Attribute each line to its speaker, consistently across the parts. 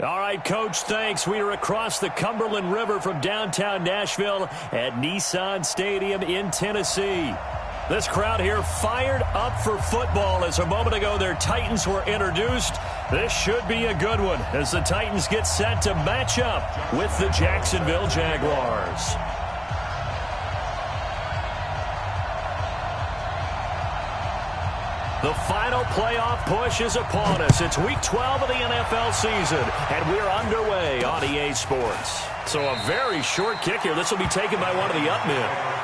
Speaker 1: All right, Coach, thanks. We are across the Cumberland River from downtown Nashville at Nissan Stadium in Tennessee. This crowd here fired up for football as a moment ago their Titans were introduced. This should be a good one as the Titans get set to match up with the Jacksonville Jaguars. The final playoff push is upon us. It's Week 12 of the NFL season, and we're underway on EA Sports. So a very short kick here. This will be taken by one of the up men.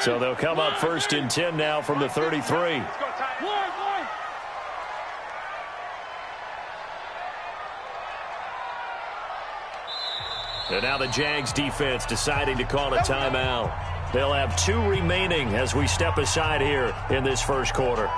Speaker 1: So they'll come up first and 10 now from the 33. And now the Jags defense deciding to call a timeout. They'll have 2 remaining as we step aside here in this first quarter.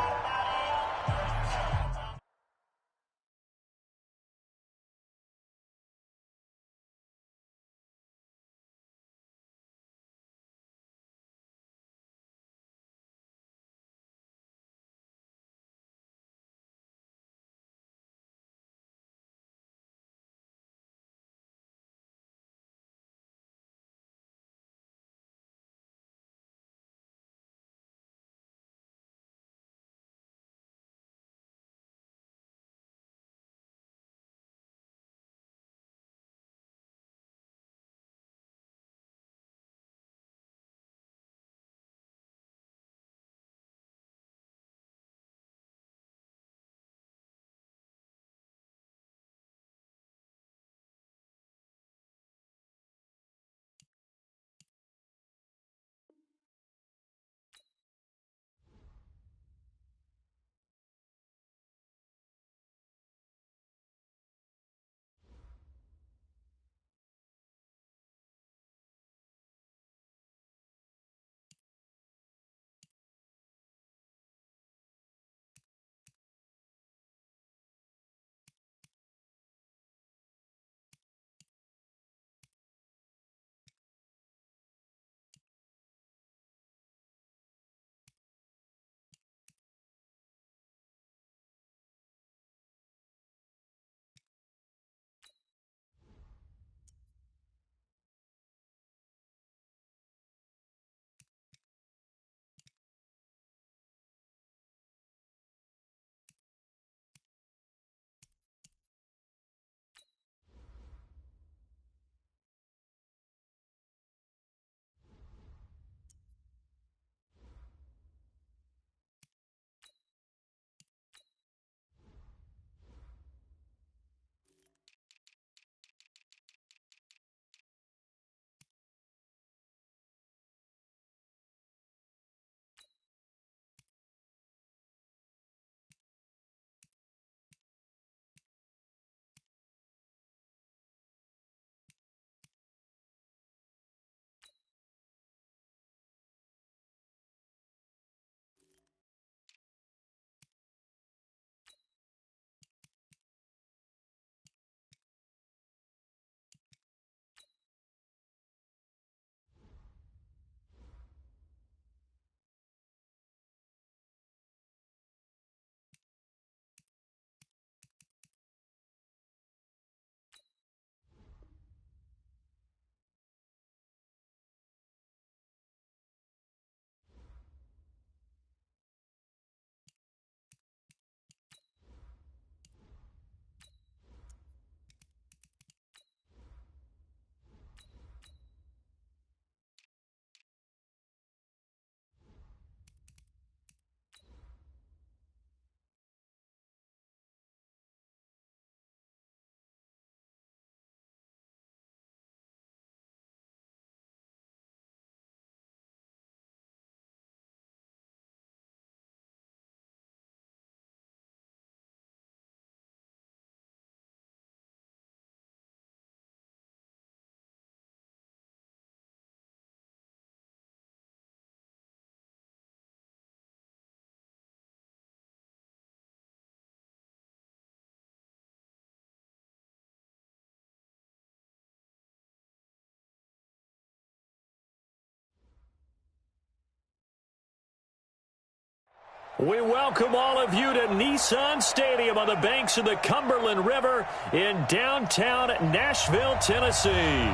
Speaker 1: We welcome all of you to Nissan Stadium on the banks of the Cumberland River in downtown Nashville, Tennessee.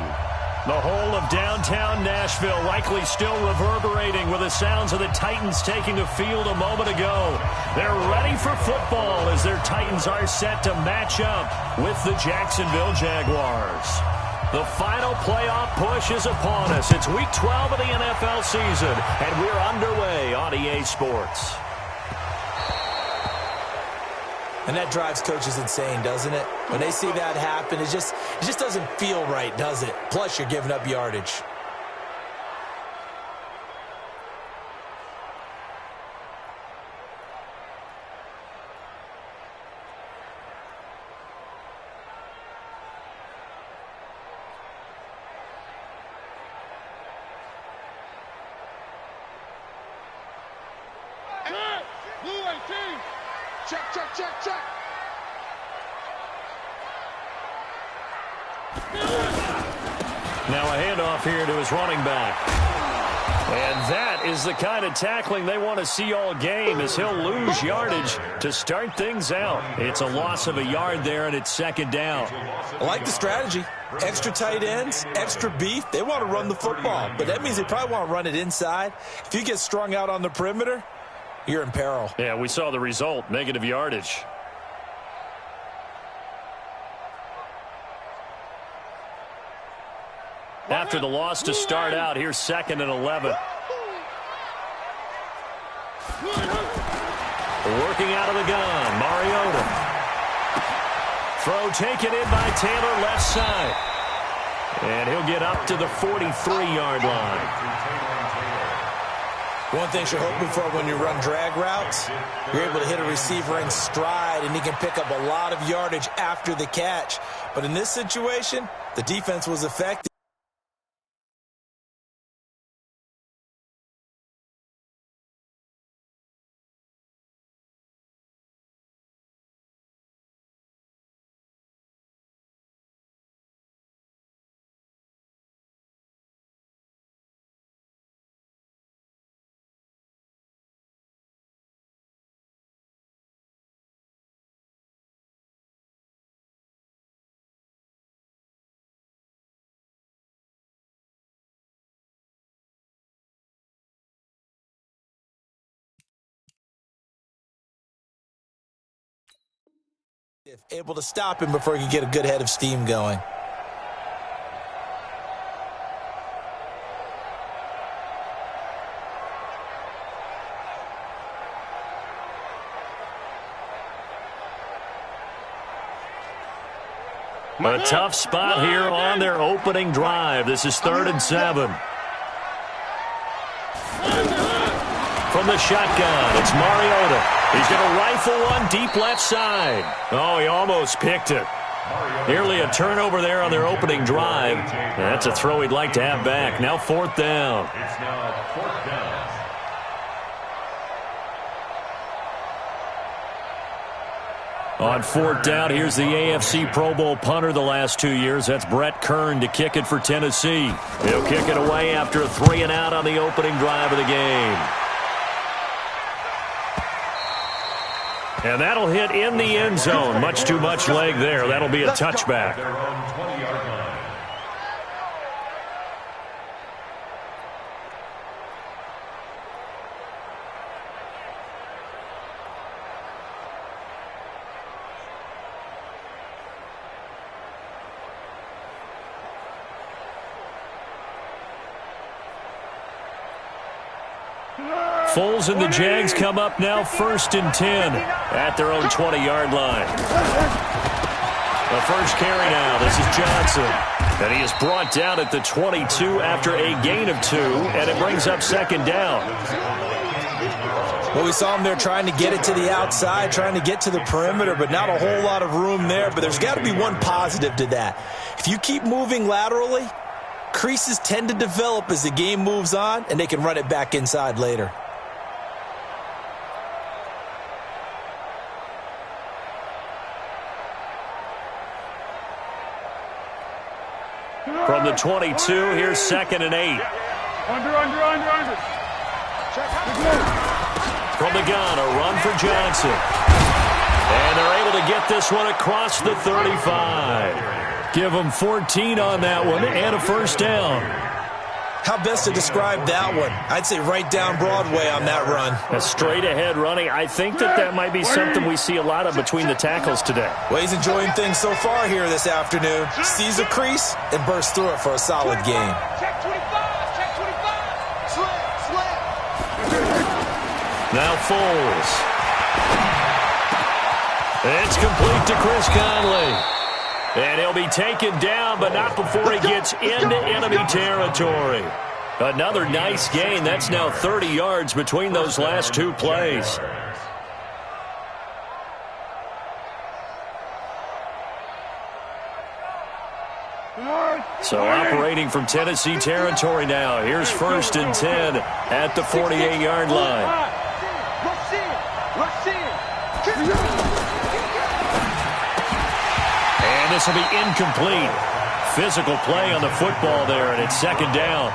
Speaker 1: The whole of downtown Nashville likely still reverberating with the sounds of the Titans taking the field a moment ago. They're ready for football as their Titans are set to match up with the Jacksonville Jaguars. The final playoff push is upon us. It's Week 12 of the NFL season, and we're underway on EA Sports.
Speaker 2: And that drives coaches insane, doesn't it? When they see that happen, it just doesn't feel right, does it? Plus, you're giving up yardage.
Speaker 3: Blue 18. Check, check, check, check.
Speaker 1: Now a handoff here to his running back. And that is the kind of tackling they want to see all game, as he'll lose yardage to start things out. It's a loss of a yard there, and it's second down.
Speaker 2: I like the strategy. Extra tight ends, extra beef. They want to run the football, but that means they probably want to run it inside. If you get strung out on the perimeter, you're in peril.
Speaker 1: Yeah, we saw the result, negative yardage. After the loss to start out, here's 2nd and 11. Working out of the gun, Mariota. Throw taken in by Taylor, left side. And he'll get up to the 43-yard line.
Speaker 2: One thing you're hoping for when you run drag routes, you're able to hit a receiver in stride, and he can pick up a lot of yardage after the catch. But in this situation, the defense was effective. Able to stop him before he can get a good head of steam going.
Speaker 1: A tough spot here on their opening drive. This is 3rd and 7. From the shotgun, it's Mariota. He's going to rifle one deep left side. Oh, he almost picked it. Nearly a turnover there on their opening drive. That's a throw he'd like to have back. Now 4th down.
Speaker 3: It's now 4th down.
Speaker 1: On 4th down, here's the AFC Pro Bowl punter the last 2 years. That's Brett Kern to kick it for Tennessee. He'll kick it away after a 3-and-out on the opening drive of the game. And that'll hit in the end zone. Much too much leg there. That'll be a touchback.
Speaker 3: Their own 20-yard line.
Speaker 1: Foles and the Jags come up now 1st and 10 at their own 20-yard line. The first carry now. This is Johnson. And he is brought down at the 22 after a gain of 2, and it brings up 2nd down.
Speaker 2: Well, we saw him there trying to get it to the outside, trying to get to the perimeter, but not a whole lot of room there. But there's got to be one positive to that. If you keep moving laterally, creases tend to develop as the game moves on, and they can run it back inside later.
Speaker 1: From the 22, here's 2nd and 8.
Speaker 3: Under.
Speaker 1: From the gun, a run for Johnson. And they're able to get this one across the 35. Give them 14 on that one and a first down.
Speaker 2: How best to describe that one? I'd say right down Broadway on that run.
Speaker 1: A straight-ahead running. I think that might be something we see a lot of between the tackles today.
Speaker 2: Well, he's enjoying things so far here this afternoon. Sees a crease and bursts through it for a solid game.
Speaker 3: Check 25. Check 25. Slant.
Speaker 1: Now Foles. It's complete to Chris Conley. And he'll be taken down, but not before he gets into enemy territory. Another nice gain. That's now 30 yards between those last two plays. So operating from Tennessee territory now. Here's 1st and 10 at the 48-yard line. And this will be incomplete. Physical play on the football there, and it's 2nd down.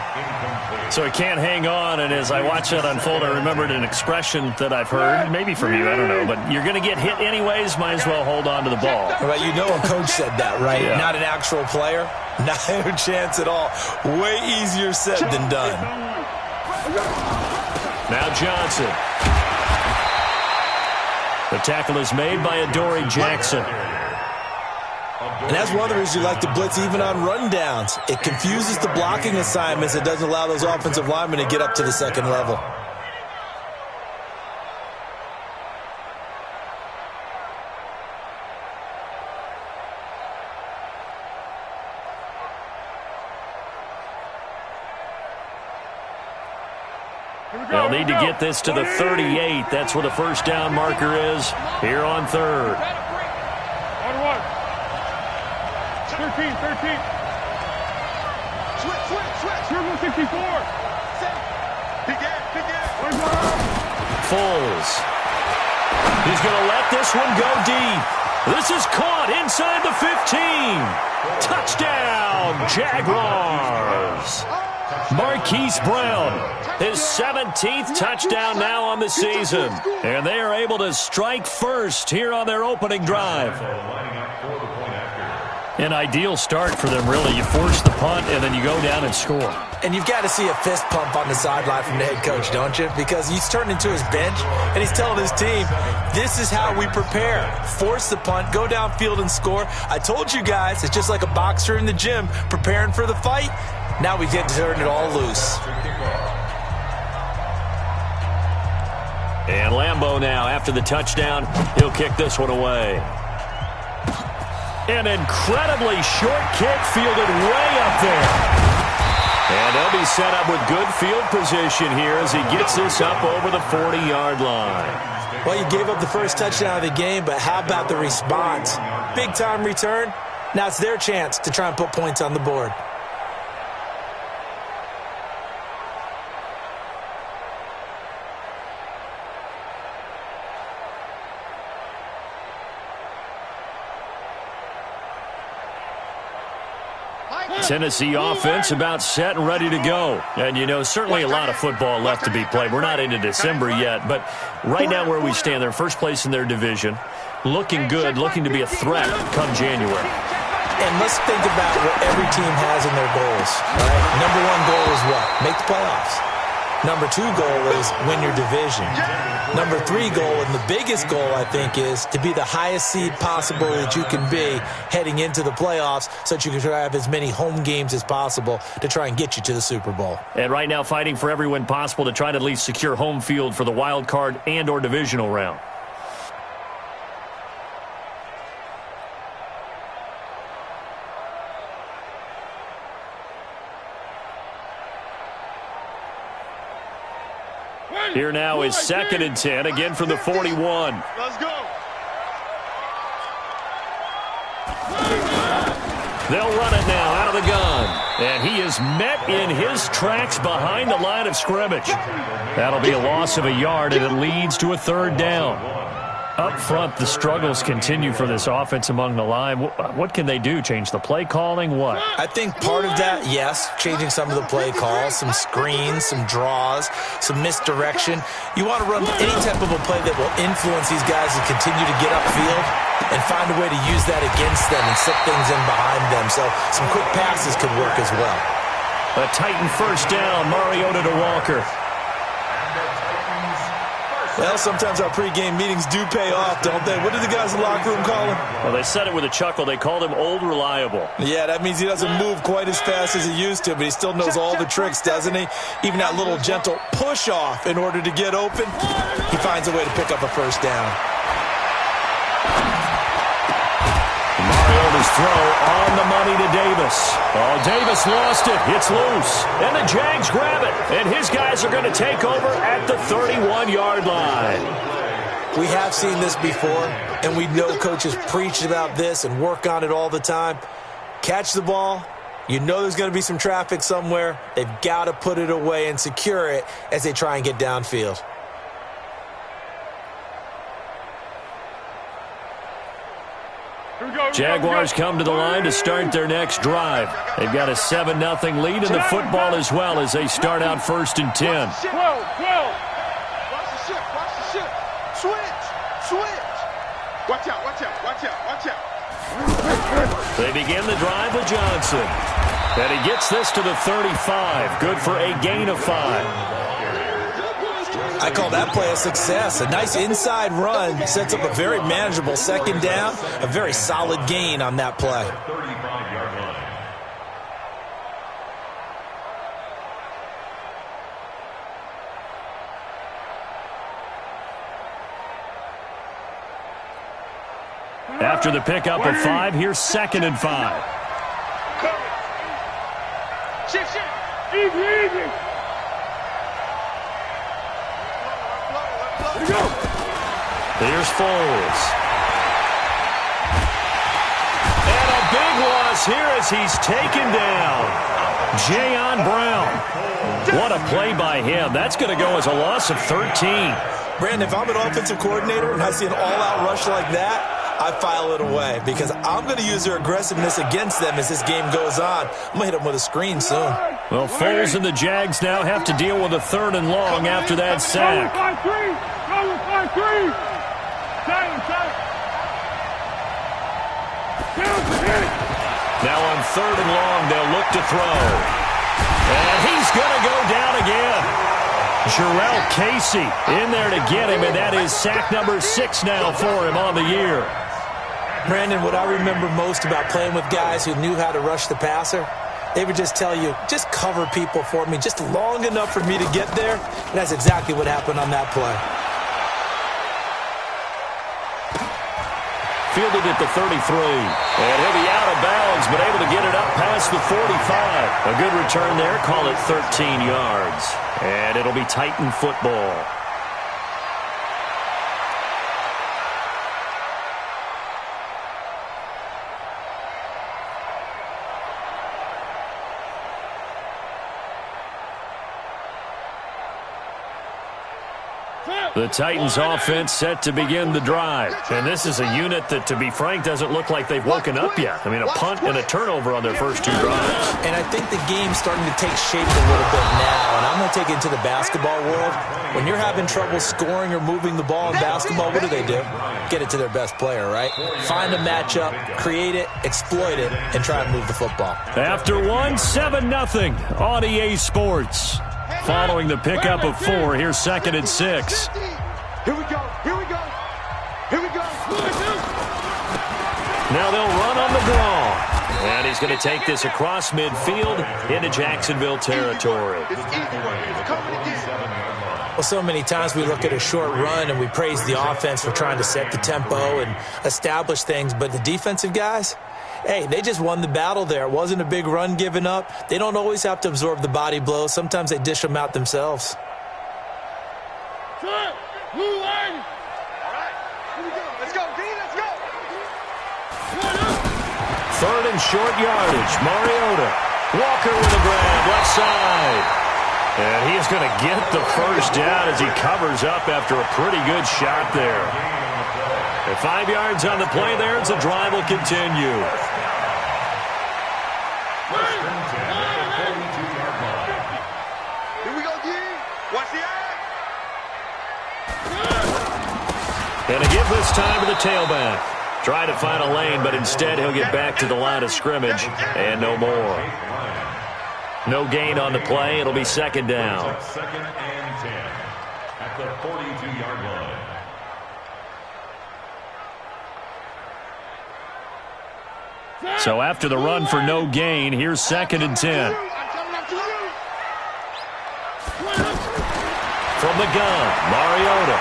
Speaker 1: So he can't hang on, and as I watch that unfold, I remembered an expression that I've heard, maybe from you, I don't know, but you're going to get hit anyways, might as well hold on to the ball.
Speaker 2: Well, you know a coach said that, right? Yeah. Not an actual player. Not a chance at all. Way easier said than done.
Speaker 1: Now Johnson. The tackle is made by Adoree Jackson.
Speaker 2: And that's one of the reasons you like to blitz even on rundowns. It confuses the blocking assignments. It doesn't allow those offensive linemen to get up to the second level.
Speaker 1: They'll need to get this to the 38. That's where the first down marker is here on 3rd.
Speaker 3: 13. Switch. 64.
Speaker 1: Foles. He's going to let this one go deep. This is caught inside the 15. Touchdown, Jaguars. Marquise Brown, his 17th touchdown now on the season. And they are able to strike first here on their opening drive. An ideal start for them, really. You force the punt, and then you go down and score.
Speaker 2: And you've got to see a fist pump on the sideline from the head coach, don't you? Because he's turned into his bench, and he's telling his team, this is how we prepare. Force the punt, go downfield and score. I told you guys, it's just like a boxer in the gym preparing for the fight. Now we get to turn it all loose.
Speaker 1: And Lambeau now, after the touchdown, he'll kick this one away. An incredibly short kick fielded way up there. And they'll be set up with good field position here as he gets this up over the 40-yard line.
Speaker 2: Well, you gave up the first touchdown of the game, but how about the response? Big-time return. Now it's their chance to try and put points on the board.
Speaker 1: Tennessee offense about set and ready to go. And, you know, certainly a lot of football left to be played. We're not into December yet, but right now where we stand, they're first place in their division, looking good, looking to be a threat come January.
Speaker 2: And let's think about what every team has in their goals. All right? Number one goal is what? Make the playoffs. Number two goal is win your division. Number three goal, and the biggest goal, I think, is to be the highest seed possible that you can be heading into the playoffs so that you can try to have as many home games as possible to try and get you to the Super Bowl.
Speaker 1: And right now fighting for every win possible to try to at least secure home field for the wild card and or divisional round. Here now is 2nd and 10, again from the 41.
Speaker 3: Let's go.
Speaker 1: They'll run it now out of the gun. And he is met in his tracks behind the line of scrimmage. That'll be a loss of a yard, and it leads to a 3rd down. Up front, the struggles continue for this offense among the line. What can they do? Change the play calling? What?
Speaker 2: I think part of that, yes, changing some of the play calls, some screens, some draws, some misdirection. You want to run any type of a play that will influence these guys to continue to get upfield and find a way to use that against them and set things in behind them. So some quick passes could work as well.
Speaker 1: A Titan first down, Mariota to Walker.
Speaker 2: Well, sometimes our pregame meetings do pay off, don't they? What did the guys in the locker room call him?
Speaker 1: Well, they said it with a chuckle. They called him Old Reliable.
Speaker 2: Yeah, that means he doesn't move quite as fast as he used to, but he still knows all the tricks, doesn't he? Even that little gentle push-off in order to get open, he finds a way to pick up a first down.
Speaker 1: Mariota's throw on the money to Davis. Oh, Davis lost it. It's loose. And the Jags grab it. And his guys are going to take over at the 31-yard line.
Speaker 2: We have seen this before, and we know coaches preach about this and work on it all the time. Catch the ball. You know there's going to be some traffic somewhere. They've got to put it away and secure it as they try and get downfield.
Speaker 1: Jaguars come to the line to start their next drive. They've got a 7-0 lead in the football as well as they start out 1st and 10.
Speaker 3: 12. Watch the ship. Watch the ship. Switch. Watch out.
Speaker 1: They begin the drive with Johnson. And he gets this to the 35. Good for a gain of 5.
Speaker 2: I call that play a success. A nice inside run sets up a very manageable second down. A very solid gain on that play.
Speaker 1: After the pickup of 5, here's 2nd and 5.
Speaker 3: Shift. Easy.
Speaker 1: Here's Foles. And a big loss here as he's taken down. Jayon Brown. What a play by him. That's going to go as a loss of 13.
Speaker 2: Brandon, if I'm an offensive coordinator and I see an all-out rush like that, I file it away because I'm going to use their aggressiveness against them as this game goes on. I'm going to hit them with a screen soon.
Speaker 1: Well, Foles and the Jags now have to deal with a 3rd and long after that sack. Now on 3rd and long, they'll look to throw. And he's going to go down again. Jarrell Casey in there to get him, and that is sack number 6 now for him on the year.
Speaker 2: Brandon, what I remember most about playing with guys who knew how to rush the passer, they would just tell you, just cover people for me, just long enough for me to get there. And that's exactly what happened on that play.
Speaker 1: Fielded at the 33. And he'll be out of bounds, but able to get it up past the 45. A good return there. Call it 13 yards. And it'll be Titan football. The Titans offense set to begin the drive. And this is a unit that, to be frank, doesn't look like they've woken up yet. I mean, a punt and a turnover on their first 2 drives.
Speaker 2: And I think the game's starting to take shape a little bit now. And I'm going to take it into the basketball world. When you're having trouble scoring or moving the ball in basketball, what do? Get it to their best player, right? Find a matchup, create it, exploit it, and try and move the football.
Speaker 1: After 1, 7-0 on EA Sports. Following the pickup of 4, here's 2nd and 6.
Speaker 3: Here we go.
Speaker 1: Now they'll run on the draw. And he's going to take this across midfield into Jacksonville territory.
Speaker 3: It's easy work. It's coming again.
Speaker 2: Well, so many times we look at a short run and we praise the offense for trying to set the tempo and establish things, but the defensive guys, hey, they just won the battle there. It wasn't a big run given up. They don't always have to absorb the body blows. Sometimes they dish them out themselves.
Speaker 3: Blue line. All right. Here we go. Let's go, D. Let's go.
Speaker 1: 3rd and short yardage. Mariota. Walker with a grab. Left side. And he is going to get the first down as he covers up after a pretty good shot there. At 5 yards on the play there, as the drive will continue.
Speaker 3: Here we go, D. Watch the eye.
Speaker 1: And a give this time to the tailback. Try to find a lane, but instead he'll get back to the line of scrimmage and no more. No gain on the play. It'll be second down.
Speaker 4: Second and 10 at the 42-yard line.
Speaker 1: So after the run for no gain, here's second and 10. From the gun, Mariota.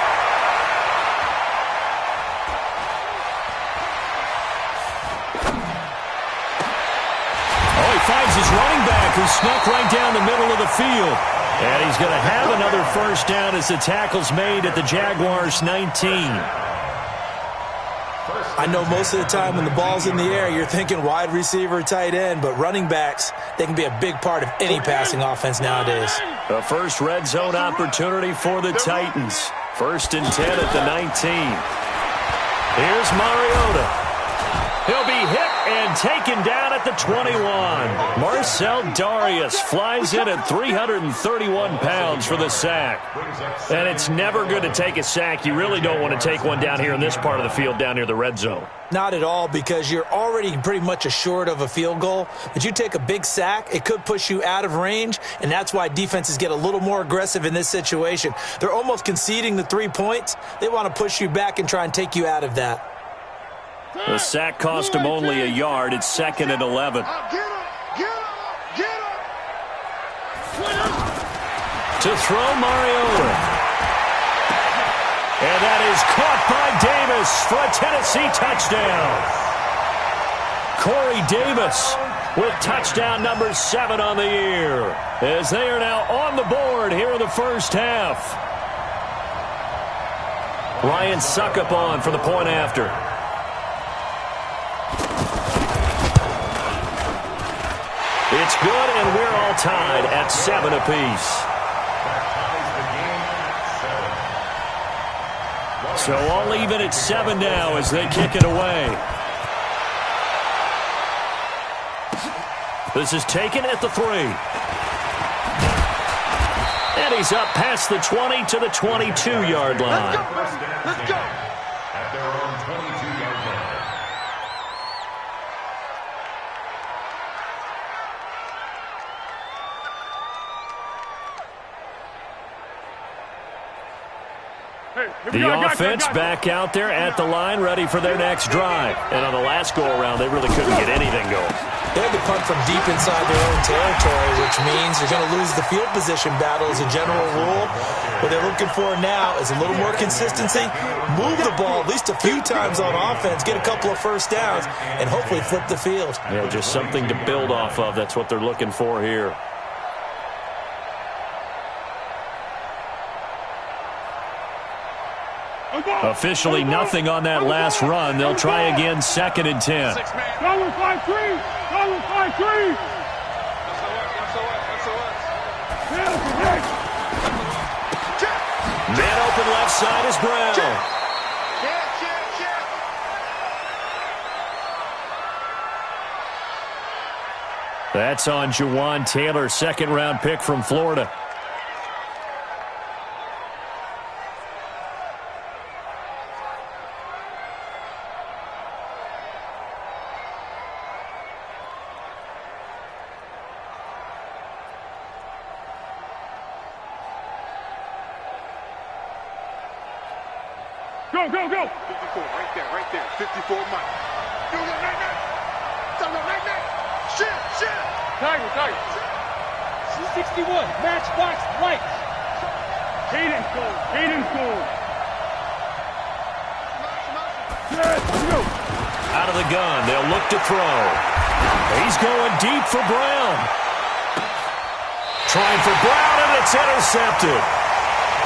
Speaker 1: Oh, he finds his running back who snuck right down the middle of the field. And he's going to have another first down as the tackle's made at the Jaguars' 19.
Speaker 2: I know most of the time when the ball's in the air, you're thinking wide receiver, tight end, but running backs, they can be a big part of any passing offense nowadays.
Speaker 1: The first red zone opportunity for the Titans. First and 10 at the 19. Here's Mariota. He'll be hit and taken down at the 21. Marcel Darius flies in at 331 pounds for the sack. And it's never good to take a sack. You really don't want to take one down here in this part of the field down near the red zone.
Speaker 2: Not at all, because you're already pretty much assured of a field goal. But you take a big sack, it could push you out of range, and that's why defenses get a little more aggressive in this situation. They're almost conceding the 3 points. They want to push you back and try and take you out of that.
Speaker 1: The sack cost him only a yard. It's second and 11.
Speaker 3: Get him! Get him! Get him!
Speaker 1: To throw Mariota. And that is caught by Davis for a Tennessee touchdown. Corey Davis with touchdown number 7 on the year, as they are now on the board here in the first half. Ryan Suckup on for the point after. It's good, and we're all tied at 7 apiece. So all even at 7 now as they kick it away. This is taken at the 3. And he's up past the 20 to the 22-yard line.
Speaker 3: Let's go!
Speaker 4: At their own 22-yard line.
Speaker 1: The offense back out there at the line, ready for their next drive. And on the last go-around, they really couldn't get anything going.
Speaker 2: They had to punt from deep inside their own territory, which means they're going to lose the field position battle as a general rule. What they're looking for now is a little more consistency, move the ball at least a few times on offense, get a couple of first downs, and hopefully flip the field.
Speaker 1: Yeah, just something to build off of. That's what they're looking for here. Officially nothing on that last run. They'll try again, second and 10.
Speaker 3: Cover 5-3! Cover 5-3!
Speaker 1: Man open left side is Brown. That's on Jawan Taylor, second-round pick from Florida.
Speaker 3: Go! 54, right there. 54, Mike. Do it right now. Tell them right now. Shit. Tiger.
Speaker 5: 61, matchbox white.
Speaker 3: Hayden Cole.
Speaker 1: Out of the gun, they'll look to throw. He's going deep for Brown. Trying for Brown, and it's intercepted.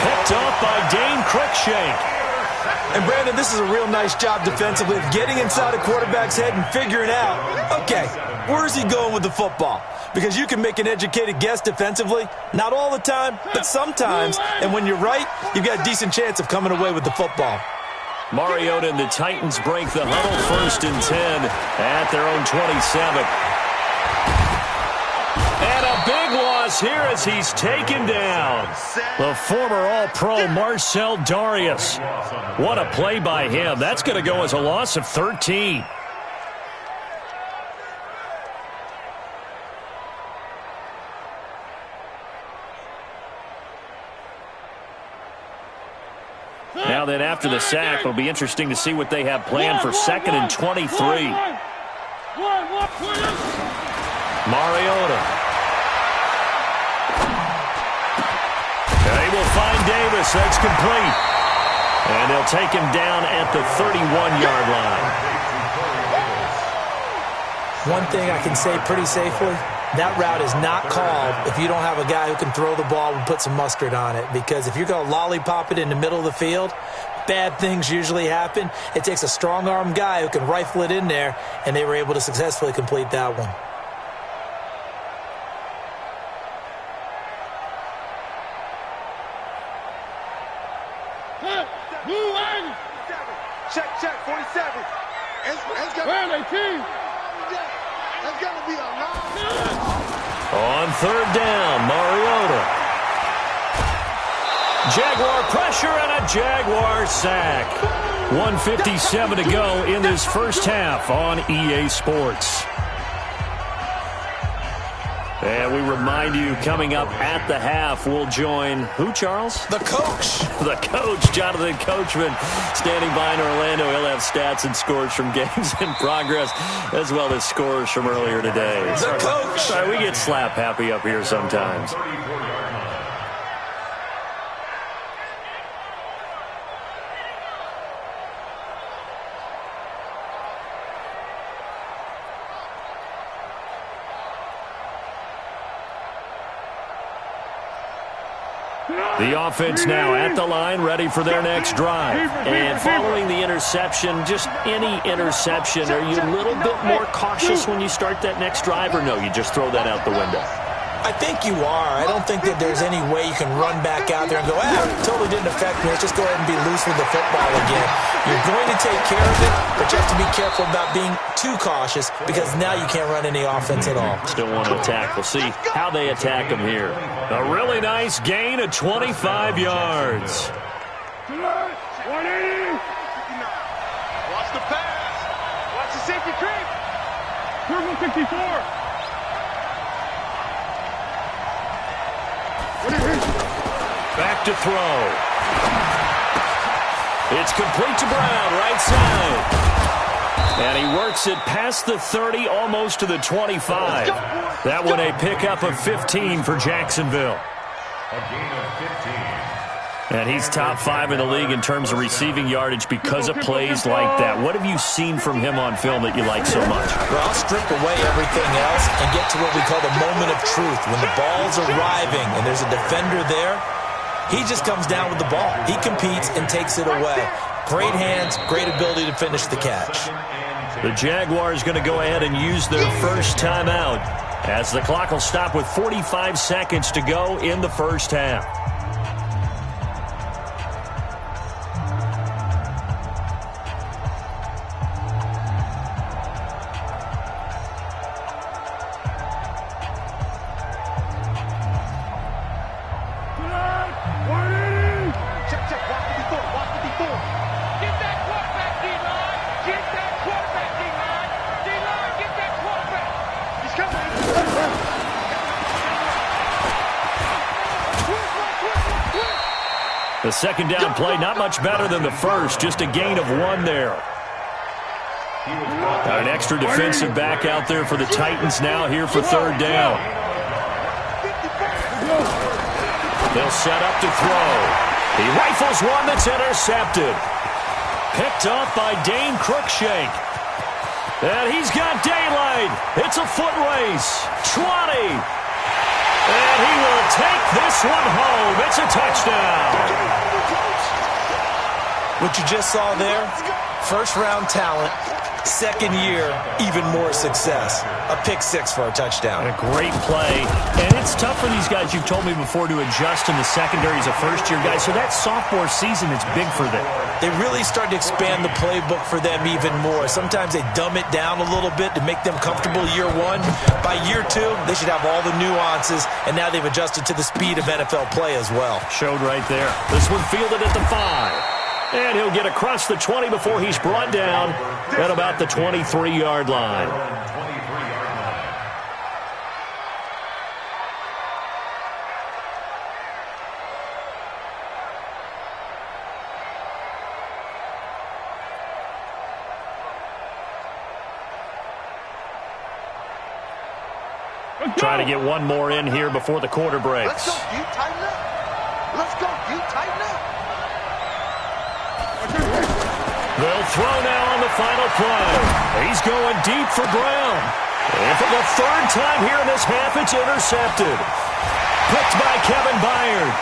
Speaker 1: Picked off by Dane Cruikshank.
Speaker 2: And, Brandon, this is a real nice job defensively of getting inside a quarterback's head and figuring out, okay, where's he going with the football? Because you can make an educated guess defensively, not all the time, but sometimes. And when you're right, you've got a decent chance of coming away with the football.
Speaker 1: Mariota and the Titans break the huddle, 1st and 10 at their own 27. And a big loss here as he's taken down. The former All-Pro Marcel Darius. What a play by him. That's going to go as a loss of 13. Now then, after the sack, it'll be interesting to see what they have planned for 2nd and 23. Mariota. They will find Davis. That's complete. And they'll take him down at the 31-yard line.
Speaker 2: One thing I can say pretty safely, that route is not called if you don't have a guy who can throw the ball and put some mustard on it. Because if you're going to lollipop it in the middle of the field, bad things usually happen. It takes a strong-arm guy who can rifle it in there, and they were able to successfully complete that one.
Speaker 3: Check, 47. It's gonna be a long.
Speaker 1: On 3rd down, Mariota. Jaguar pressure and a Jaguar sack. 1:57 to go in this first half on EA Sports. And we remind you, coming up at the half, we'll join who, Charles?
Speaker 2: The coach.
Speaker 1: The coach, Jonathan Coachman, standing by in Orlando. He'll have stats and scores from games in progress, as well as scores from earlier today.
Speaker 2: The coach.
Speaker 1: Sorry, we get slap happy up here sometimes. The offense now at the line, ready for their next drive. And following the interception, just any interception, are you a little bit more cautious when you start that next drive, or no, you just throw that out the window?
Speaker 2: I think you are. I don't think that there's any way you can run back out there and go, it totally didn't affect me. Let's just go ahead and be loose with the football again. You're going to take care of it, but you have to be careful about being too cautious because now you can't run any offense at all.
Speaker 1: Still want to attack. We'll see how they attack them here. A really nice gain of 25 yards.
Speaker 3: 180. Watch the pass. Watch the safety creep.
Speaker 5: Turbo 64.
Speaker 1: Back to throw. It's complete to Brown, right side. And he works it past the 30, almost to the 25. That one a pickup of 15 for Jacksonville.
Speaker 4: A gain of 15.
Speaker 1: And he's top 5 in the league in terms of receiving yardage because of plays like that. What have you seen from him on film that you like so much?
Speaker 2: Well, I'll strip away everything else and get to what we call the moment of truth. When the ball's arriving and there's a defender there, he just comes down with the ball. He competes and takes it away. Great hands, great ability to finish the catch.
Speaker 1: The Jaguars going to go ahead and use their first timeout as the clock will stop with 45 seconds to go in the first half. The second down play, not much better than the first, just a gain of 1 there. An extra defensive back out there for the Titans now here for 3rd down. They'll set up to throw. He rifles one that's intercepted. Picked off by Dane Cruikshank. And he's got daylight. It's a foot race. 20. And he will take this one home. It's a touchdown.
Speaker 2: What you just saw there, first-round talent, Second year, even more success. A pick six for a touchdown.
Speaker 1: A great play. And it's tough for these guys, you've told me before, to adjust in the secondary as a first-year guy. So that sophomore season is big for them.
Speaker 2: They really start to expand the playbook for them even more. Sometimes they dumb it down a little bit to make them comfortable year one. By year two, they should have all the nuances, and now they've adjusted to the speed of NFL play as well.
Speaker 1: Showed right there. This one fielded at the 5. And he'll get across the 20 before he's brought down at about the 23-yard line. Trying to get one more in here before the quarter breaks.
Speaker 3: Let's go, you tighten up. Let's go, you tighten up.
Speaker 1: They'll throw now on the final play. He's going deep for Brown. And for the third time here in this half, it's intercepted. Picked by Kevin Byard.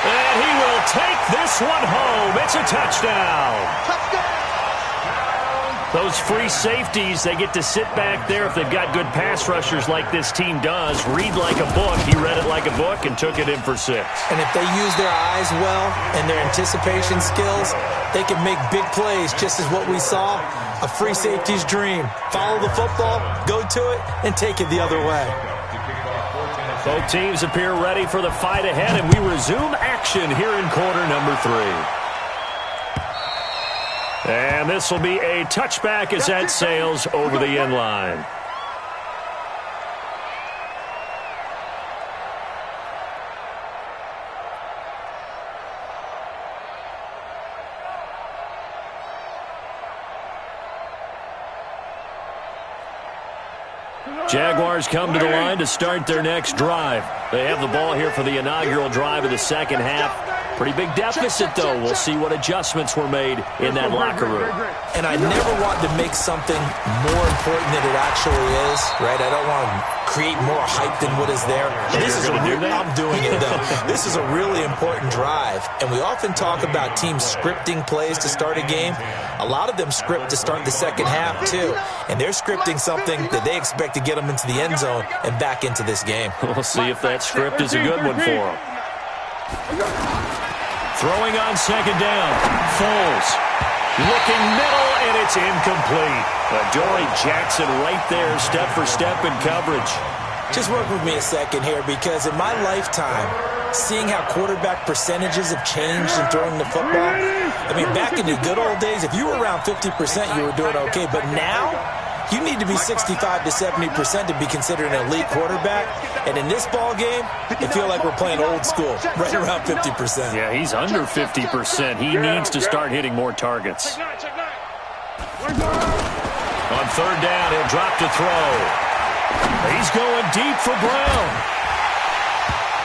Speaker 1: And he will take this one home. It's a touchdown.
Speaker 3: Touchdown.
Speaker 1: Those free safeties, they get to sit back there if they've got good pass rushers like this team does. Read like a book. He read it like a book and took it in for 6.
Speaker 2: And if they use their eyes well and their anticipation skills, they can make big plays, just as what we saw. A free safety's dream. Follow the football, go to it, and take it the other way.
Speaker 1: Both teams appear ready for the fight ahead, and we resume action here in quarter number 3. And this will be a touchback as that sails over the end line. Jaguars come to the line to start their next drive. They have the ball here for the inaugural drive of the second half. Pretty big deficit, though. We'll see what adjustments were made in that locker room.
Speaker 2: And I never want to make something more important than it actually is, right? I don't want to create more hype than what is there. This is I'm doing it, though. This is a really important drive. And we often talk about teams scripting plays to start a game. A lot of them script to start the second half, too. And they're scripting something that they expect to get them into the end zone and back into this game.
Speaker 1: We'll see if that script is a good one for them. Throwing on second down. Foles. Looking middle, and it's incomplete. Adoree Jackson right there, step for step in coverage.
Speaker 2: Just work with me a second here, because in my lifetime, seeing how quarterback percentages have changed in throwing the football, I mean, back in the good old days, if you were around 50%, you were doing okay. But now, you need to be 65 to 70% to be considered an elite quarterback. And in this ball game, I feel like we're playing old school, right around 50%.
Speaker 1: Yeah, he's under 50%. He needs to start hitting more targets. On third down, he'll drop to throw. He's going deep for Brown.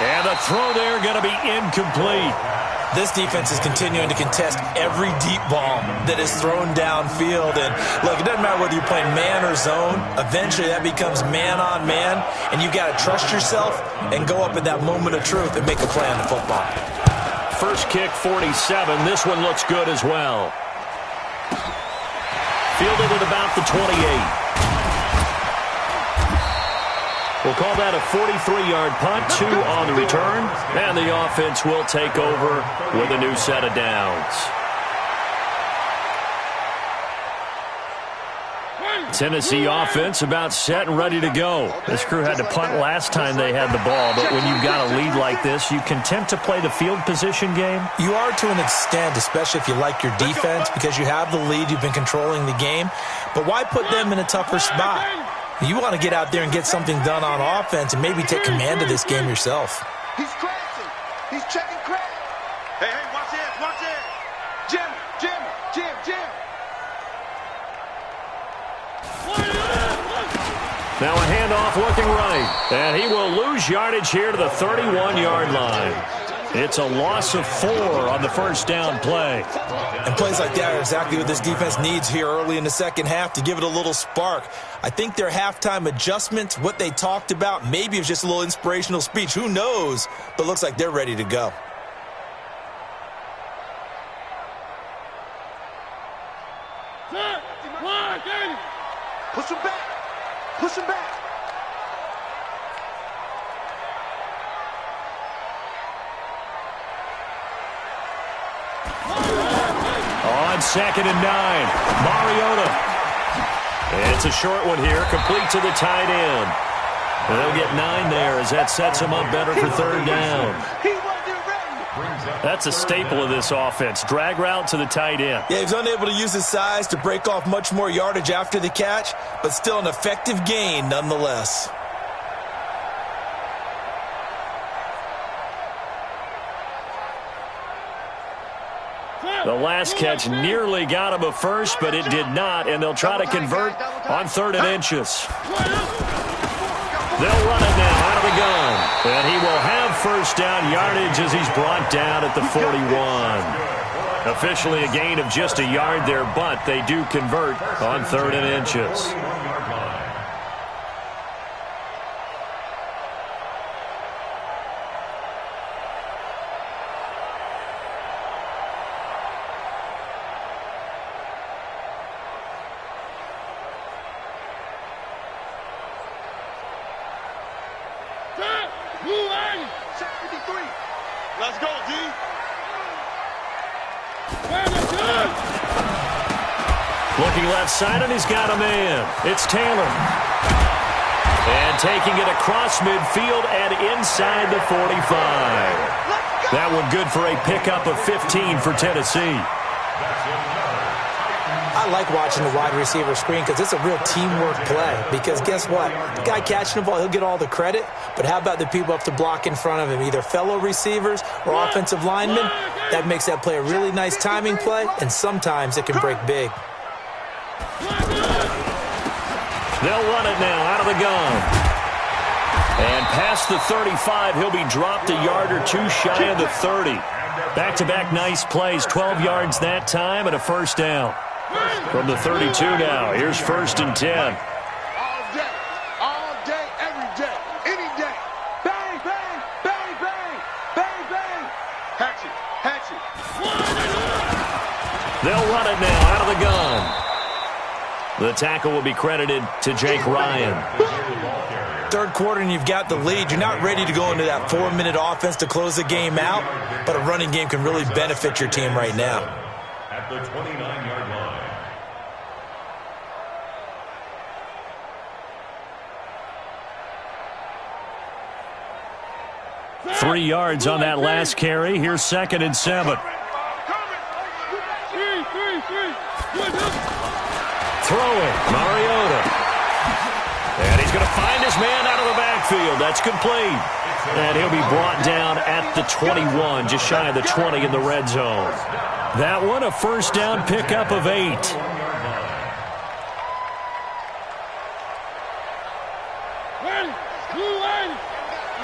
Speaker 1: And the throw there going to be incomplete.
Speaker 2: This defense is continuing to contest every deep ball that is thrown downfield. And, look, it doesn't matter whether you're playing man or zone. Eventually, that becomes man-on-man, and you got to trust yourself and go up at that moment of truth and make a play on the football.
Speaker 1: First kick, 47. This one looks good as well. Fielded at about the 28. We'll call that a 43-yard punt, 2 on the return, and the offense will take over with a new set of downs. Tennessee offense about set and ready to go. This crew had to punt last time they had the ball, but when you've got a lead like this, you content to play the field position game?
Speaker 2: You are to an extent, especially if you like your defense, because you have the lead, you've been controlling the game. But why put them in a tougher spot? You want to get out there and get something done on offense and maybe take command of this game yourself.
Speaker 3: He's crazy. He's checking crazy. Hey, watch this, watch this. Jim.
Speaker 1: Now a handoff looking right. And he will lose yardage here to the 31-yard line. It's a loss of 4 on the first down play.
Speaker 2: And plays like that are exactly what this defense needs here early in the second half to give it a little spark. I think their halftime adjustments, what they talked about, maybe it was just a little inspirational speech. Who knows? But looks like they're ready to go.
Speaker 1: 2nd and 9. Mariota. And it's a short one here, complete to the tight end. And they'll get 9 there as that sets them up better for 3rd down. That's a staple of this offense. Drag route to the tight end.
Speaker 2: Yeah, he's unable to use his size to break off much more yardage after the catch, but still an effective gain nonetheless.
Speaker 1: The last catch nearly got him a first, but it did not, and they'll try to convert on 3rd and inches. They'll run it now out of the gun, and he will have 1st down yardage as he's brought down at the 41. Officially a gain of just a yard there, but they do convert on 3rd and inches.
Speaker 3: Let's go, D.
Speaker 1: Looking left side, and he's got a man. It's Taylor. And taking it across midfield and inside the 45. That one good for a pickup of 15 for Tennessee.
Speaker 2: I like watching the wide receiver screen because it's a real teamwork play. Because guess what? The guy catching the ball, he'll get all the credit. But how about the people up to block in front of him, either fellow receivers or offensive linemen? That makes that play a really nice timing play, and sometimes it can break big.
Speaker 1: They'll run it now out of the gun. And past the 35, he'll be dropped a yard or two shy of the 30. Back-to-back nice plays, 12 yards that time and a 1st down. From the 32 now, here's 1st and 10.
Speaker 3: All day, every day, any day. Bang, bang, bang, bang, bang, bang. Hatchet, hatchet.
Speaker 1: They'll run it now out of the gun. The tackle will be credited to Jake Ryan.
Speaker 2: 3rd quarter and you've got the lead. You're not ready to go into that 4-minute offense to close the game out, but a running game can really benefit your team right now.
Speaker 4: At the 29-yard line.
Speaker 1: 3 yards on that last carry. Here's 2nd and 7. Throwing, Mariota. And he's going to find his man out of the backfield. That's complete. And he'll be brought down at the 21, just shy of the 20 in the red zone. That one, a 1st down pickup of 8.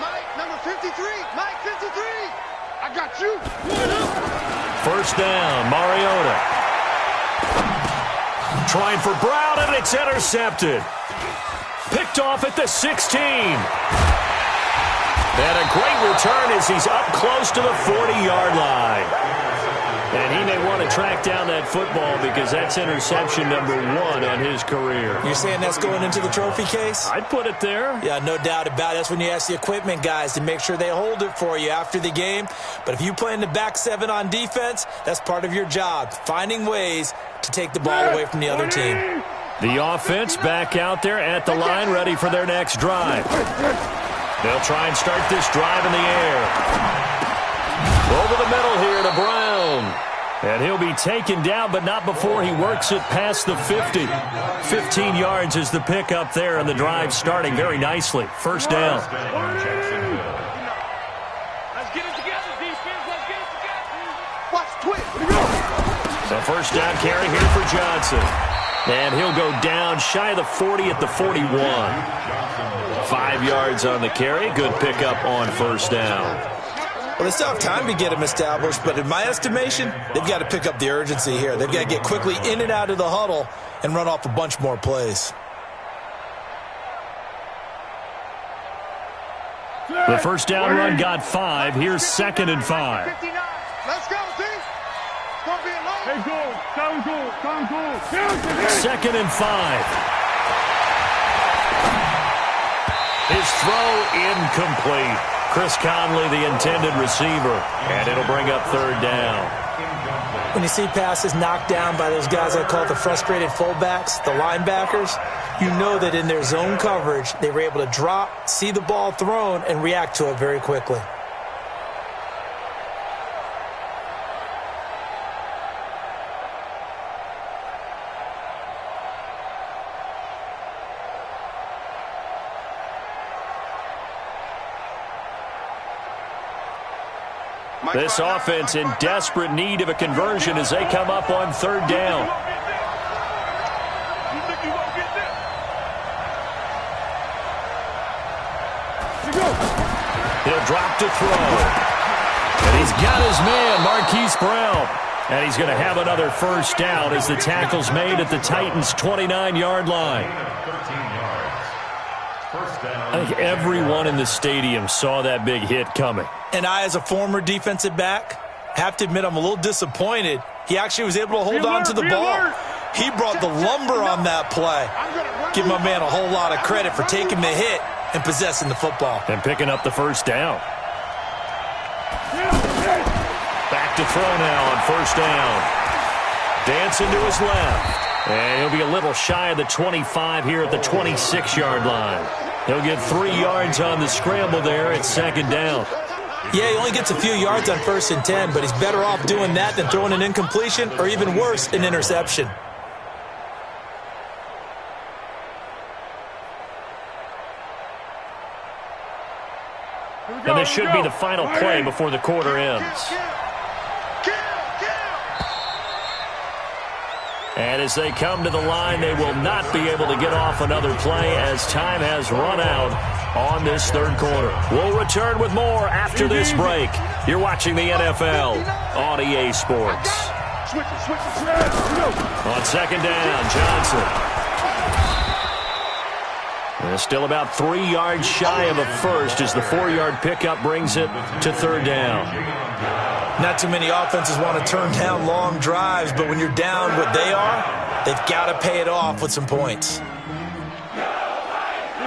Speaker 3: Mike, number 53. Mike, 53. I got you.
Speaker 1: 1st down, Mariota. Trying for Brown, and it's intercepted. Picked off at the 16. And a great return as he's up close to the 40-yard line. And he may want to track down that football because that's interception number 1 on his career.
Speaker 2: You're saying that's going into the trophy case?
Speaker 1: I'd put it there.
Speaker 2: Yeah, no doubt about it. That's when you ask the equipment guys to make sure they hold it for you after the game. But if you play in the back 7 on defense, that's part of your job, finding ways to take the ball away from the other team.
Speaker 1: The offense back out there at the line, ready for their next drive. They'll try and start this drive in the air. Over the middle here to Brown. And he'll be taken down, but not before he works it past the 50. 15 yards is the pickup there, and the drive starting very nicely. 1st down.
Speaker 5: Let's get it together, defense. Let's get it together.
Speaker 3: Watch twitch.
Speaker 1: The 1st down carry here for Johnson. And he'll go down shy of the 40 at the 41. 5 yards on the carry. Good pickup on 1st down.
Speaker 2: Well, they still have time to get him established, but in my estimation, they've got to pick up the urgency here. They've got to get quickly in and out of the huddle and run off a bunch more plays.
Speaker 1: The 1st down run got 5. Here's 2nd and 5.
Speaker 3: 59. Let's go, D. It's going to be a long.
Speaker 5: Hey, goal. Sound goal. Sound goal.
Speaker 1: 2nd and 5. His throw incomplete. Chris Conley, the intended receiver, and it'll bring up 3rd down.
Speaker 2: When you see passes knocked down by those guys I call the frustrated fullbacks, the linebackers, you know that in their zone coverage, they were able to drop, see the ball thrown, and react to it very quickly.
Speaker 1: This offense in desperate need of a conversion as they come up on third down. He'll drop to throw. And he's got his man, Marquise Brown. And he's going to have another first down as the tackle's made at the Titans' 29-yard line. I think everyone in the stadium saw that big hit coming.
Speaker 2: And I, as a former defensive back, have to admit I'm a little disappointed. He actually was able to hold on to the ball. He brought the lumber on that play. Give my man a whole lot of credit for taking the hit and possessing the football.
Speaker 1: And picking up the first down. Back to throw now on first down. Dancing to his left. And he'll be a little shy of the 25 here at the 26-yard line. He'll get 3 yards on the scramble there at second down.
Speaker 2: Yeah, he only gets a few yards on 1st and 10, but he's better off doing that than throwing an incompletion or even worse, an interception.
Speaker 1: And this should be the final play before the quarter ends. And as they come to the line, they will not be able to get off another play as time has run out on this third quarter. We'll return with more after this break. You're watching the NFL on EA Sports. On second down, Johnson. And still about 3 yards shy of a first as the 4-yard pickup brings it to third down.
Speaker 2: Not too many offenses want to turn down long drives, but when you're down what they are, they've got to pay it off with some points.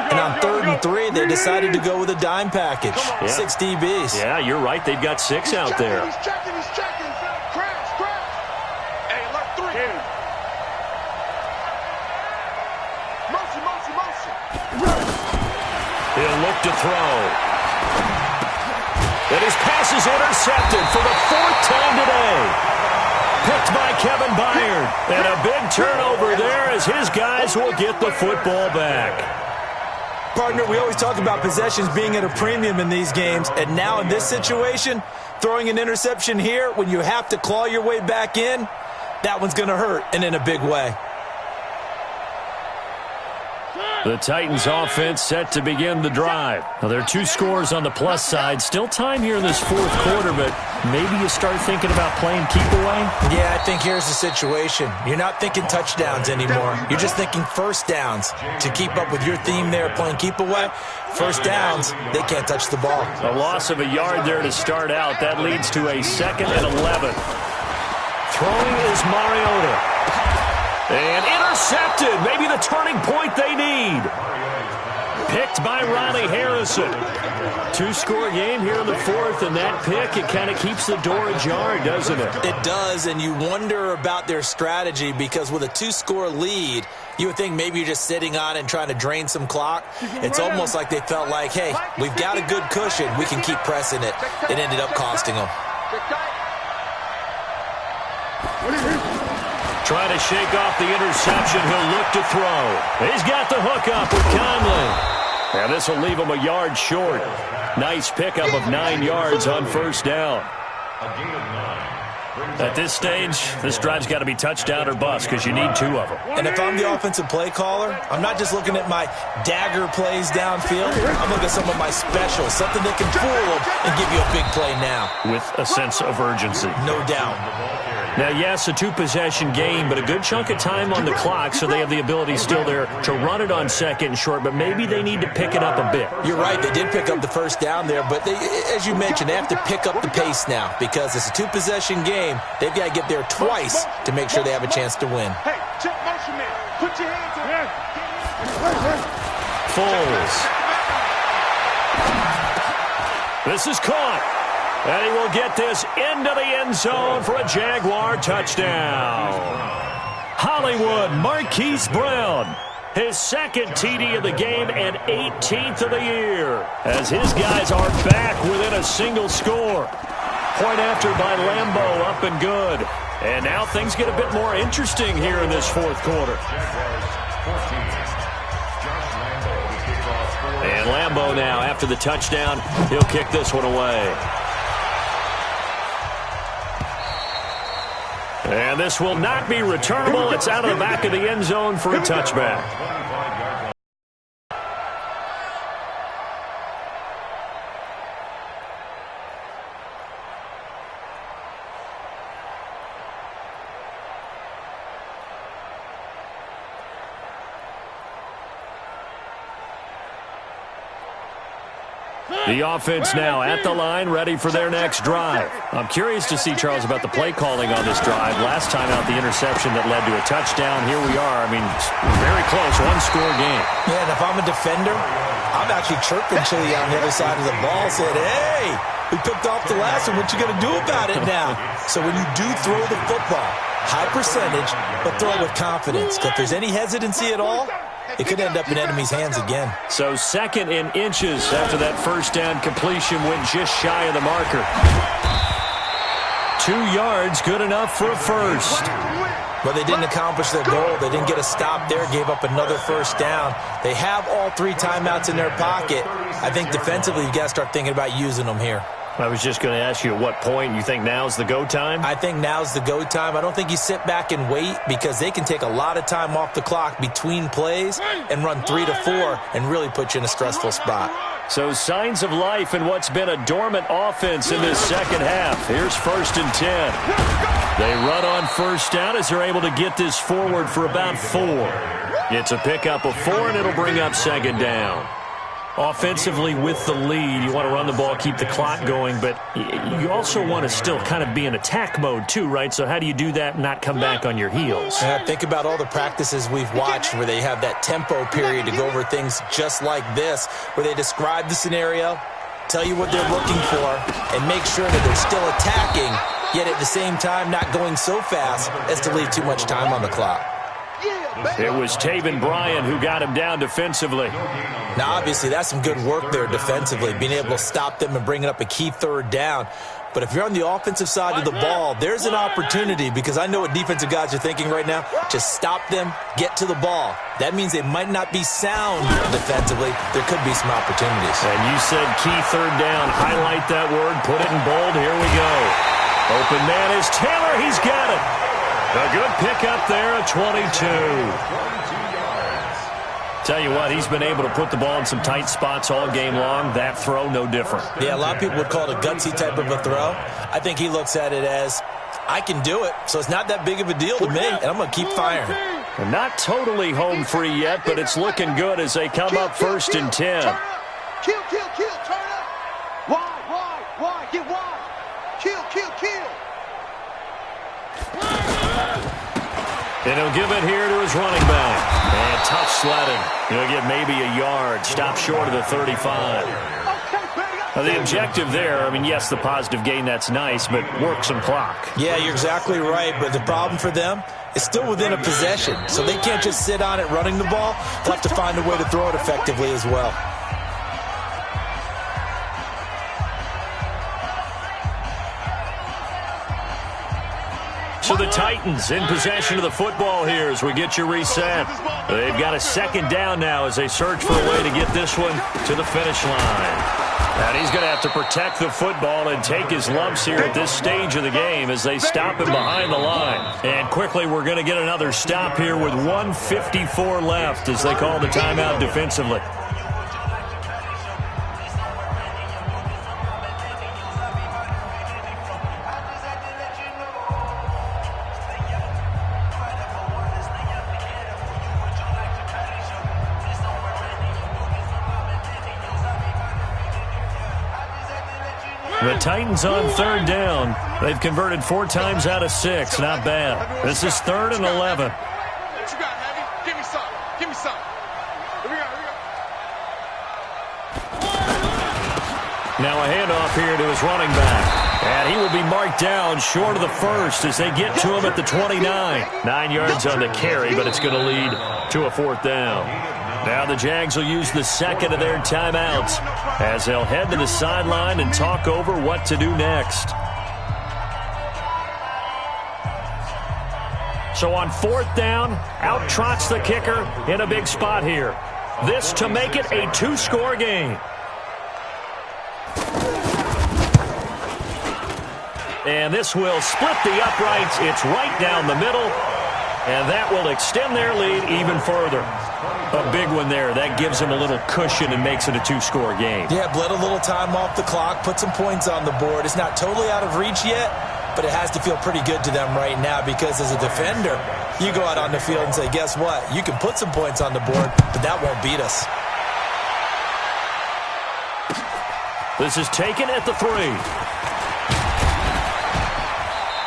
Speaker 2: And on 3rd and 3, they decided to go with a dime package. Yeah. 6 DBs.
Speaker 1: Yeah, you're right. They've got 6 out there.
Speaker 3: He's checking. Crash. Hey, alert 3. Motion.
Speaker 1: He'll look to throw. And his pass is intercepted for the 4th time today. Picked by Kevin Byard. And a big turnover there as his guys will get the football back.
Speaker 2: Partner, we always talk about possessions being at a premium in these games. And now in this situation, throwing an interception here when you have to claw your way back in, that one's going to hurt, and in a big way.
Speaker 1: The Titans offense set to begin the drive. Now, there are 2 scores on the plus side. Still time here in this 4th quarter, but maybe you start thinking about playing keep away?
Speaker 2: Yeah, I think here's the situation. You're not thinking touchdowns anymore. You're just thinking first downs. To keep up with your theme there, playing keep away, first downs, they can't touch the ball.
Speaker 1: A loss of a yard there to start out. That leads to a 2nd and 11. Throwing is Mariota. And intercepted. Maybe the turning point they need. Picked by Riley Harrison. 2-score game here in the 4th, and that pick, it kind of keeps the door ajar, doesn't it?
Speaker 2: It does, and you wonder about their strategy because with a 2-score lead, you would think maybe you're just sitting on and trying to drain some clock. It's almost like they felt like, hey, we've got a good cushion. We can keep pressing it. It ended up costing them.
Speaker 1: Trying to shake off the interception. He'll look to throw. He's got the hook up with Conley. And this will leave him a yard short. Nice pickup of 9 yards on first down. At this stage, this drive's got to be touchdown or bust because you need 2 of them.
Speaker 2: And if I'm the offensive play caller, I'm not just looking at my dagger plays downfield. I'm looking at some of my specials, something that can fool them and give you a big play now.
Speaker 1: With a sense of urgency.
Speaker 2: No doubt.
Speaker 1: Now, yes, a 2-possession game, but a good chunk of time on the clock, so they have the ability still there to run it on 2nd and short, but maybe they need to pick it up a bit.
Speaker 2: You're right. They did pick up the first down there, but they, as you mentioned, they have to pick up the pace now because it's a 2-possession game. They've got to get there twice to make sure they have a chance to win.
Speaker 3: Hey, check motion, man. Put your hands on.
Speaker 1: Foles. This is caught. And he will get this into the end zone for a Jaguar touchdown. Hollywood Marquise Brown, his second TD of the game and 18th of the year, as his guys are back within a single score. Point after by Lambeau, up and good. And now things get a bit more interesting here in this fourth quarter. And Lambeau now, after the touchdown, he'll kick this one away. And this will not be returnable. It's out of the back of the end zone for a touchback. The offense now at the line, ready for their next drive. I'm curious to see, Charles, about the play calling on this drive. Last time out, the interception that led to a touchdown. Here we are. I mean, very close, one-score game.
Speaker 2: Yeah, and if I'm a defender, I'm actually chirping Chili on the other side of the ball, saying, hey, we picked off the last one. What you going to do about it now? So when you do throw the football, high percentage, but throw it with confidence. If there's any hesitancy at all, it could end up in enemy's hands again.
Speaker 1: So 2nd and inches after that first down completion went just shy of the marker. 2 yards, good enough for a first.
Speaker 2: But they didn't accomplish their goal. They didn't get a stop there, gave up another first down. They have all 3 timeouts in their pocket. I think defensively you've got to start thinking about using them here.
Speaker 1: I was just going to ask you at what point you think now's the go time?
Speaker 2: I think now's the go time. I don't think you sit back and wait, because they can take a lot of time off the clock between plays and run 3 to 4 and really put you in a stressful spot.
Speaker 1: So signs of life in what's been a dormant offense in this second half. Here's 1st and 10. They run on first down as they're able to get this forward for about 4. It's a pickup of 4, and it'll bring up 2nd down. Offensively with the lead, you want to run the ball, keep the clock going, but you also want to still kind of be in attack mode too, right? So how do you do that and not come back on your heels?
Speaker 2: Think about all the practices we've watched where they have that tempo period to go over things just like this, where they describe the scenario, tell you what they're looking for, and make sure that they're still attacking, yet at the same time not going so fast as to leave too much time on the clock.
Speaker 1: It was Taven Bryan who got him down defensively.
Speaker 2: Now, obviously, that's some good work there defensively, being able to stop them and bringing up a key 3rd down. But if you're on the offensive side of the ball, there's an opportunity, because I know what defensive guys are thinking right now. Just stop them, get to the ball. That means they might not be sound defensively. There could be some opportunities.
Speaker 1: And you said key 3rd down. Highlight that word. Put it in bold. Here we go. Open man is Taylor. He's got it. A good pickup there at 22. Tell you what, he's been able to put the ball in some tight spots all game long. That throw, no different.
Speaker 2: Yeah, a lot of people would call it a gutsy type of a throw. I think he looks at it as, I can do it, so it's not that big of a deal to me, and I'm going to keep firing.
Speaker 1: Well, not totally home free yet, but it's looking good as they come up 1st and 10.
Speaker 3: Kill, turn up. Wide, get wide. Kill.
Speaker 1: And he'll give it here to his running back. And tough sledding. He'll get maybe a yard. Stop short of the 35. Now, the objective there, I mean, yes, the positive gain, that's nice, but work some clock.
Speaker 2: Yeah, you're exactly right, but the problem for them is still within a possession. So they can't just sit on it running the ball. They'll have to find a way to throw it effectively as well.
Speaker 1: So the Titans in possession of the football here as we get you reset. They've got a 2nd down now as they search for a way to get this one to the finish line. And he's going to have to protect the football and take his lumps here at this stage of the game as they stop him behind the line. And quickly we're going to get another stop here with 1:54 left as they call the timeout defensively. The Titans on 3rd down. They've converted 4 times out of 6. Not bad. This is 3rd and 11.
Speaker 3: What you got, Heavy? Give me some. Here we go.
Speaker 1: Now a handoff here to his running back. And he will be marked down short of the first as they get to him at the 29. 9 yards on the carry, but it's going to lead to a 4th down. Now the Jags will use the second of their timeouts as they'll head to the sideline and talk over what to do next. So on 4th down, out trots the kicker in a big spot here. This to make it a 2-score game. And this will split the uprights. It's right down the middle. And that will extend their lead even further. A big one there. That gives them a little cushion and makes it a 2-score game.
Speaker 2: Yeah, bled a little time off the clock, put some points on the board. It's not totally out of reach yet, but it has to feel pretty good to them right now because as a defender, you go out on the field and say, guess what? You can put some points on the board, but that won't beat us.
Speaker 1: This is taken at the 3.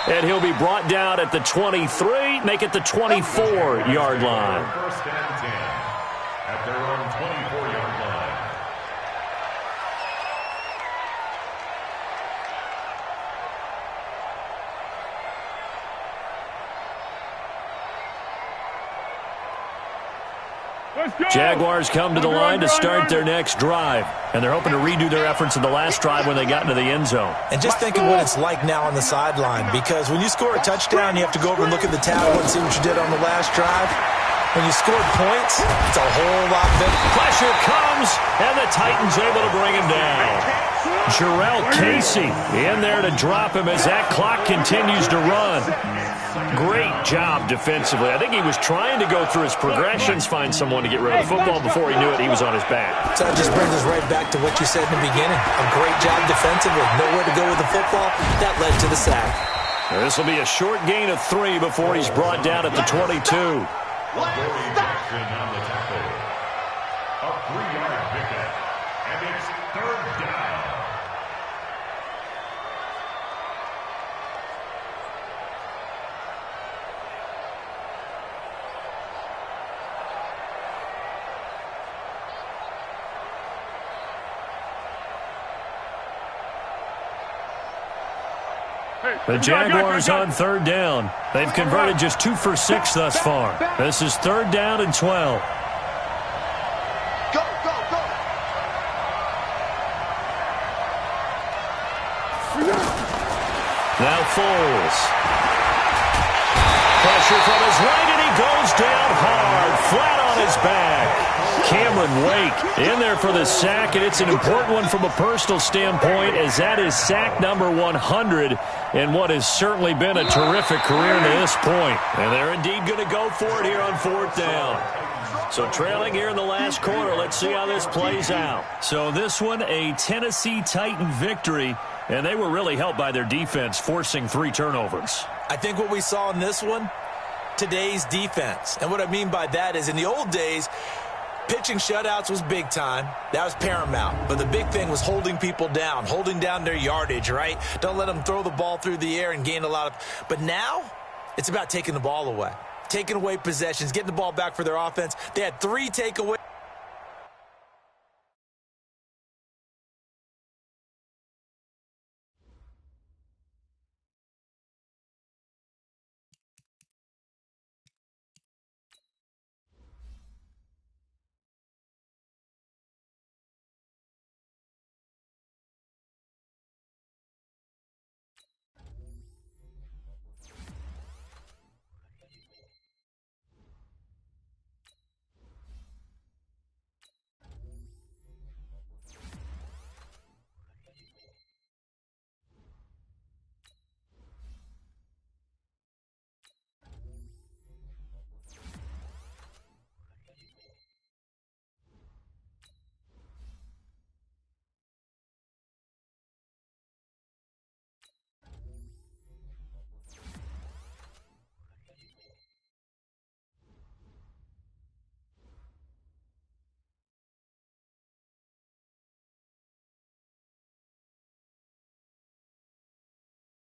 Speaker 1: And he'll be brought down at the 23, make it the 24-yard line.
Speaker 4: First and 10 at their own 24-yard line.
Speaker 1: Jaguars come to the line to start their next drive. And they're hoping to redo their efforts in the last drive when they got into the end zone.
Speaker 2: And just think of what it's like now on the sideline, because when you score a touchdown, you have to go over and look at the tablet and see what you did on the last drive. When you scored points, it's a whole lot better.
Speaker 1: Pressure comes, and the Titans able to bring him down. Jarrell Casey in there to drop him as that clock continues to run. Great job defensively. I think he was trying to go through his progressions, find someone to get rid of the football. Before he knew it, he was on his back.
Speaker 2: So that just brings us right back to what you said in the beginning. A great job defensively. Nowhere to go with the football. That led to the sack.
Speaker 1: This will be a short gain of 3 before he's brought down at the 22.
Speaker 4: Jackson on the tackle. A 3-yard pickup. And it's 3rd down.
Speaker 1: The Jaguars on 3rd down. They've converted just 2 for 6 thus far. This is 3rd down and 12.
Speaker 3: Go, go, go.
Speaker 1: Now Foles. Pressure from his right, and he goes down hard, flat on his back. Cameron Wake in there for the sack, and it's an important one from a personal standpoint, as that is sack number 100 in what has certainly been a terrific career to this point. And they're indeed going to go for it here on 4th down. So trailing here in the last quarter, let's see how this plays out. So this one, a Tennessee Titan victory, and they were really helped by their defense, forcing 3 turnovers.
Speaker 2: I think what we saw in this one, today's defense. And what I mean by that is in the old days, pitching shutouts was big time. That was paramount. But the big thing was holding people down, holding down their yardage, right? Don't let them throw the ball through the air and gain a lot of... But now, it's about taking the ball away. Taking away possessions, getting the ball back for their offense. They had 3 takeaways.